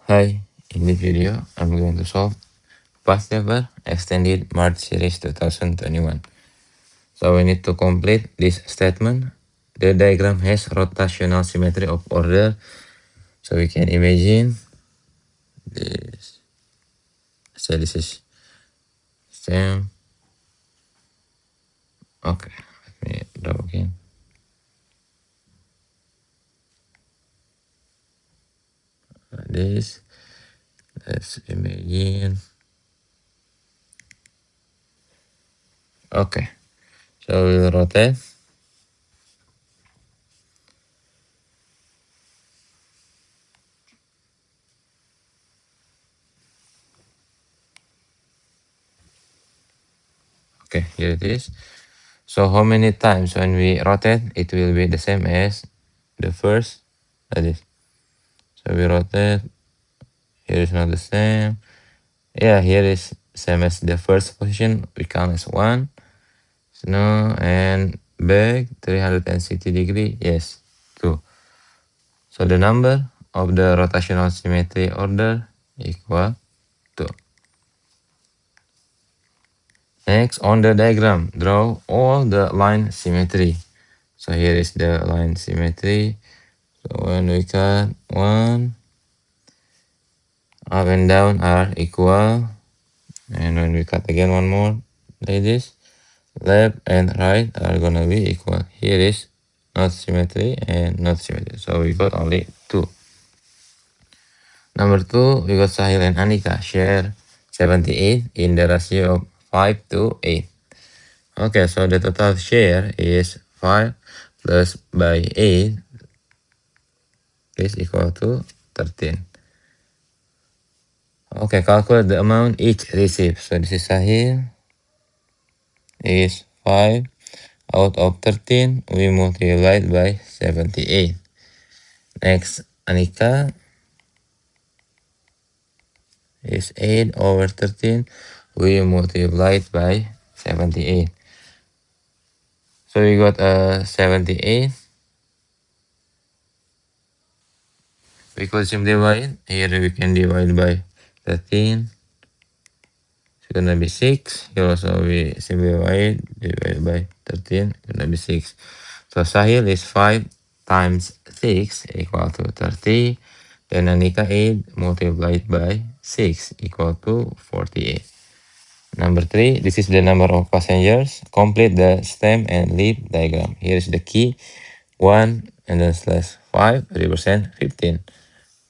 Hi, in this video, I'm going to solve past ever extended March series 2021. So we need to complete this statement. The diagram has rotational symmetry of order. So we can imagine this. So this is same. Okay, let me draw again. This. Let's imagine. Okay, so we'll rotate. Okay, here it is. So how many times when we rotate, it will be the same as the first, like this. So we rotate, here is not the same. Yeah, here is same as the first position, we count as 1. So no, and back 360 degree, yes, 2. So the number of the rotational symmetry order equal 2. Next, on the diagram, draw all the line symmetry. So here is the line symmetry. So when we cut 1, up and down are equal. And when we cut again one more, like this, left and right are gonna be equal. Here is not symmetry and not symmetry. So we got only 2. Number 2, we got Sahil and Anika share 78 in the ratio of 5 to 8. Okay, so the total share is 5 plus by 8 is equal to 13. Okay, calculate the amount each receives. So this is Sahil is 5 out of 13. We multiply by 78. Next, Anika is 8 over 13. We multiply it by 78. So we got 78. We could simplify it. Here we can divide by 13. It's gonna be 6. Here also we simplify it. Divide by 13. It's gonna be 6. So Sahil is 5 times 6 equal to 30. Then Anika 8 multiplied by 6 equal to 48. Number 3, this is the number of passengers. Complete the stem and lead diagram. Here is the key. 1 and then slash 5 represent 15.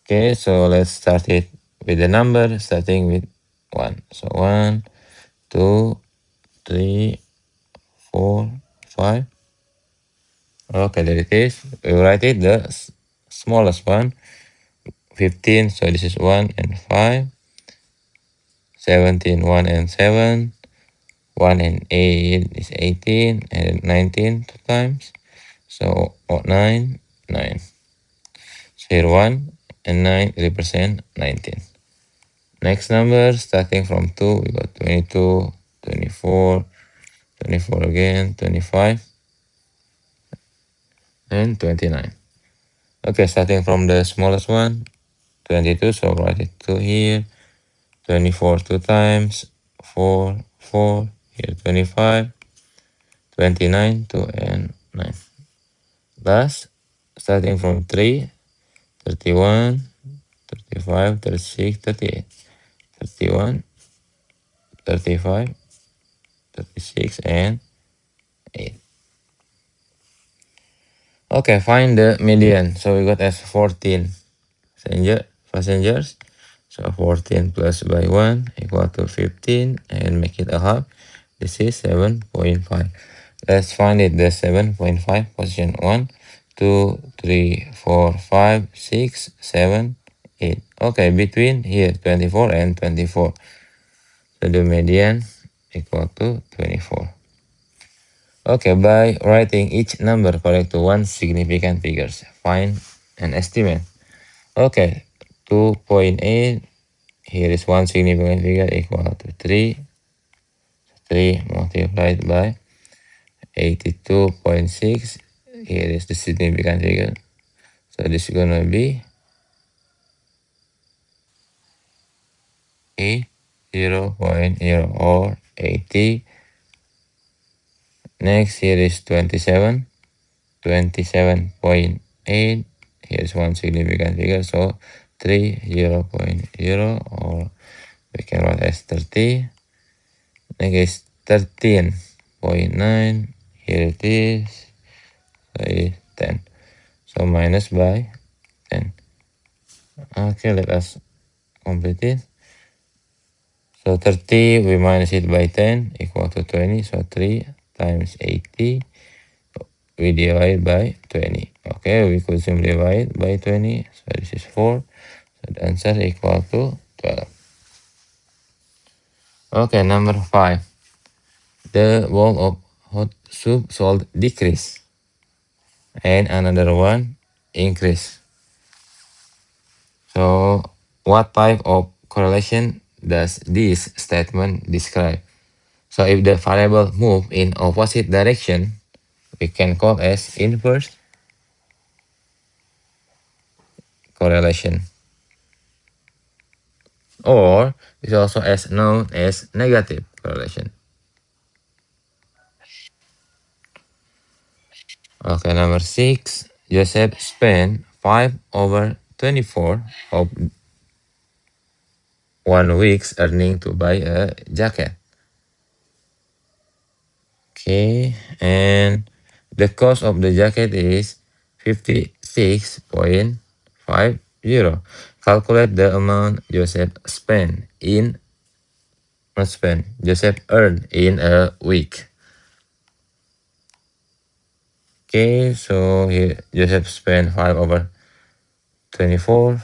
Okay, so let's start it with the number starting with 1. So 1, 2, 3, 4, 5. Okay, there it is. We write it the smallest one. 15, so this is 1 and 5. 17, 1 and 7. 1 and 8 is 18, and 19 2 times. So 9, 9. So here 1 and 9 represent 19. Next number, starting from 2, we got 22, 24, 24 again, 25, and 29. Okay, starting from the smallest one, 22, so write it 2 here. 24 2 times, 4, 4, here 25, 29, 2, and 9. Last, starting from 3, 31, 35, 36, 38, 31, 35, 36, and 8. Okay, find the median. So we got as 14 passengers. So 14 plus by 1 equal to 15, and make it a half. This is 7.5. Let's find it, the 7.5 position 1, 2, 3, 4, 5, 6, 7, 8. Okay, between here 24 and 24. So the median equal to 24. Okay, by writing each number correct to one significant figures, find an estimate. Okay, 2.8, here is one significant figure equal to 3. 3 multiplied by 82.6, here is the significant figure. So this is gonna be 0.0 or 80. Next, here is 27, 27.8. Here's one significant figure, so 3, 0.0, or we can write as 30. Next is 13.9. Here it is, so 10. So minus by 10. Okay, let us complete it. So 30, we minus it by 10, equal to 20. So 3 times 80, we divide by 20. Okay, we could simply divide by 20. So this is 4. So the answer equal to 12. Okay, number 5. The bowl of hot soup sold decrease and another one increase. So what type of correlation does this statement describe? So if the variable move in opposite direction, we can call as inverse correlation, or it's also as known as negative correlation. Okay, number 6. Joseph spent 5/24 of 1 week's earning to buy a jacket. Okay, and the cost of the jacket is 56.50. Calculate the amount Joseph spent in not spent, Joseph earned in a week. Okay, so here Joseph spent 5/24.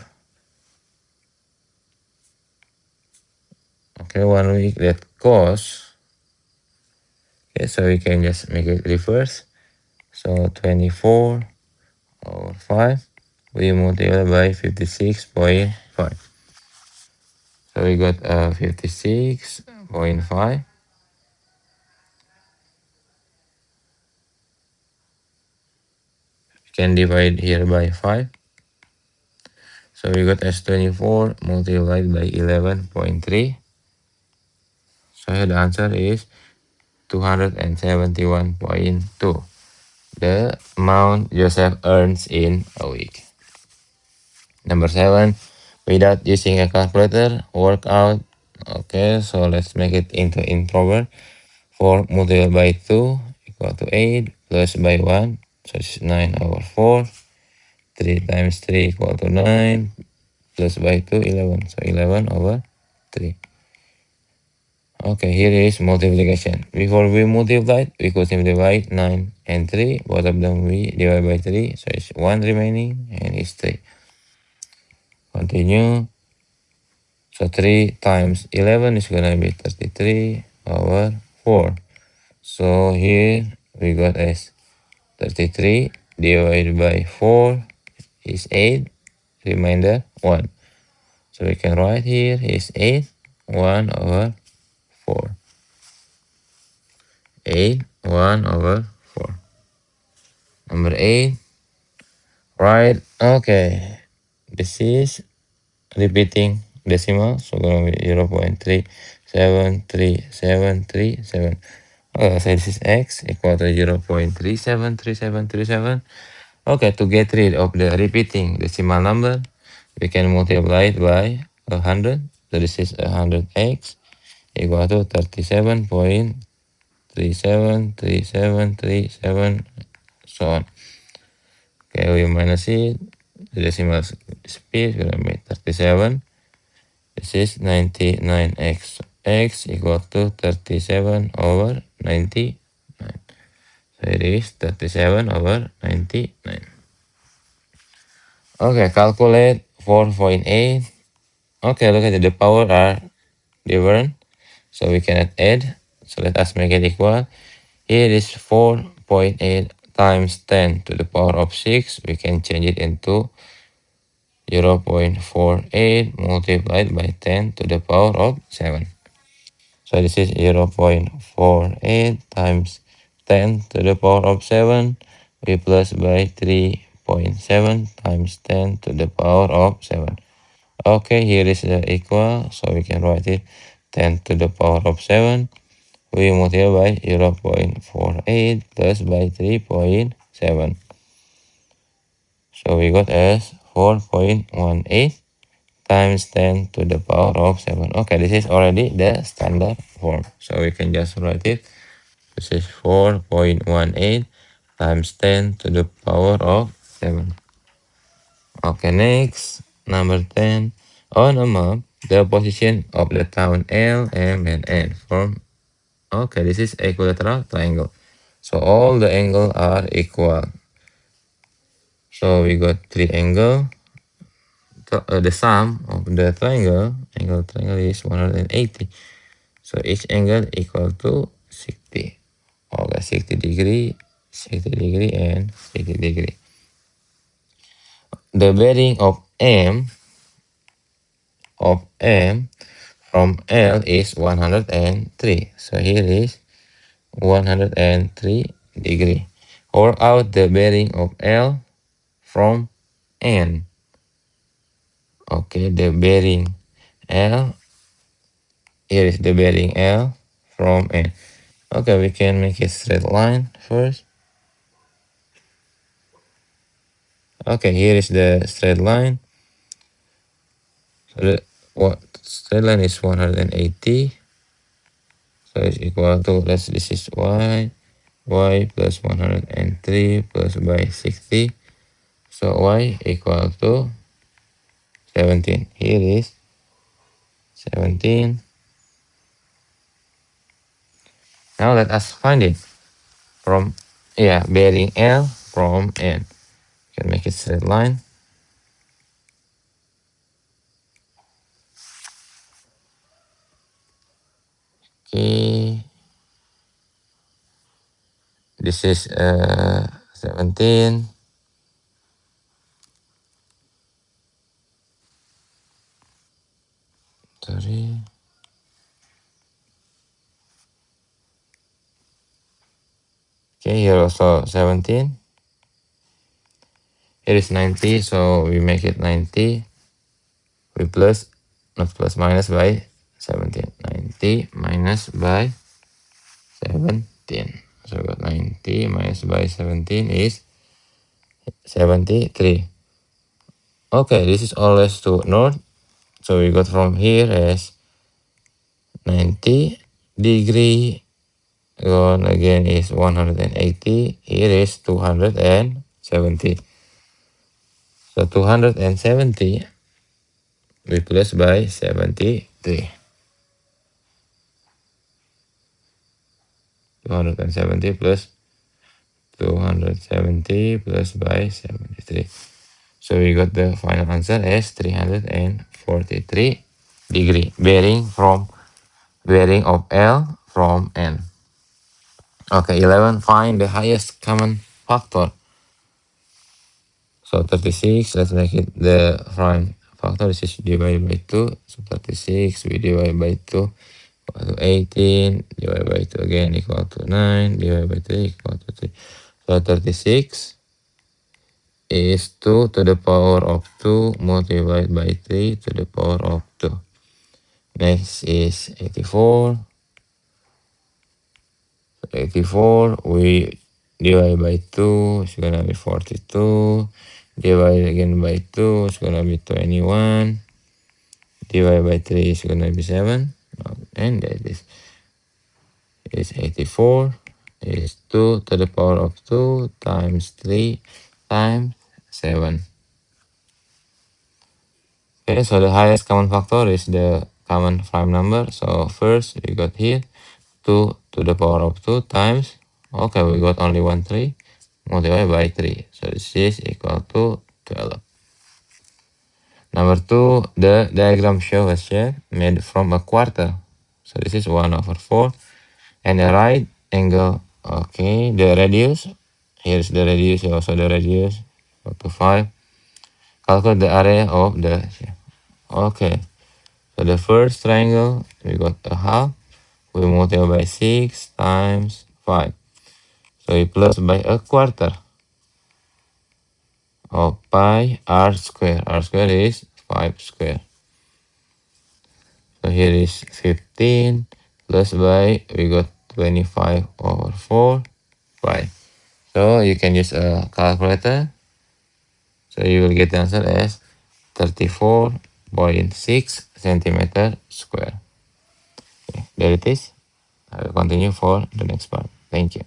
Okay, 1 week that cost. Okay, so we can just make it reverse. So 24/5, we multiply by 56.5. So we got 56.5. We can divide here by 5. So we got as 24 multiplied by 11.3. So here the answer is 271.2. The amount Joseph earns in a week. Number 7, without using a calculator, work out. Okay, so let's make it into introvert. 4 multiplied by 2 equal to 8, plus by 1, so it's 9/4. 3 times 3 equal to 9, plus by 2, 11. So 11/3. Okay, here is multiplication. Before we multiply, we could simply divide 9 and 3. Both of them we divide by 3. So it's 1 remaining and it's 3. Continue. So 3 times 11 is going to be 33/4. So here we got as 33 divided by 4 is 8. Remainder 1. So we can write here is 8, 1/4. 8, 1/4. Number 8, right? Okay, this is repeating decimal, so gonna be 0.3733737. So this is x equal to 0.373737. Okay, to get rid of the repeating decimal number, we can multiply it by 100. So this is 100x equal to 37.373737, so on. Okay, we minus it. The decimal speed is going to be 37. This is 99x. X equal to 37/99. So it is 37/99. Okay, calculate 4.8. Okay, look at it. The power are different, so we cannot add. So let us make it equal. Here is 4.8 times 10 to the power of 6. We can change it into 0.48 multiplied by 10 to the power of 7. So this is 0.48 times 10 to the power of 7. We plus by 3.7 times 10 to the power of 7. Okay, here is the equal, so we can write it 10 to the power of 7. We multiply by 0.48 plus by 3.7. So we got as 4.18 times 10 to the power of 7. Okay, this is already the standard form. So we can just write it. This is 4.18 times 10 to the power of 7. Okay, next, number 10. On a map, the position of the town L, M, and N form. Okay, this is equilateral triangle. So all the angles are equal. So we got three angles. The sum of the triangle is 180. So each angle equal to 60. Okay, 60 degree, 60 degree, and 60 degree. The bearing of M from L is 103. So here is 103 degree. Or out the bearing of L from N. Okay, the bearing L. Here is the bearing L from N. Okay, we can make a straight line first. Okay, here is the straight line. So the straight line is 180. So it's equal to, this is y plus 103 plus by 60. So y equal to 17. Here is 17. Now let us find it from, bearing L from N. You can make it straight line. Okay. This is 17. Sorry. Okay, here also 17. Here is 90, so we make it 90. We plus, not plus, minus by 17. 90 minus by 17. So we got 90 minus by 17 is 73. Okay, this is always to north. So we got from here as 90 degree. Gone again is 180. Here is 270. So 270 replaced by 73. 270 plus 270 plus by 73. So we got the final answer as 343 degree bearing of L from N. Okay, 11. Find the highest common factor. So 36, let's make it the prime factor. This is divided by 2. So 36 we divide by 2 equal to 18, divided by 2 again equal to 9, divided by 3 equal to 3. So 36 is 2 to the power of 2 multiplied by 3 to the power of 2. Next is 84. 84 we divide by 2, it's gonna be 42. Divide again by 2, it's gonna be 21. Divide by 3 is gonna be 7. And that is 84 is 2 to the power of 2 times 3 times 7. Okay, so the highest common factor is the common prime number. So first we got here 2 to the power of 2 times, okay, we got only 1 3 multiplied by 3. So this is equal to 12. Number 2, the diagram shows a shape made from a quarter. So this is 1/4 and a right angle. Okay, the radius, here's the radius, also the radius, equal to 5. Calculate the area of the shape. Okay, so the first triangle, we got a half. We multiply by 6 times 5. So we plus by a quarter of pi r square. R square is 5 square. So here is 15 plus by, we got 25 over 4 pi. So you can use a calculator. So you will get the answer as 34.6 centimeter square. Okay, there it is. I will continue for the next part. Thank you.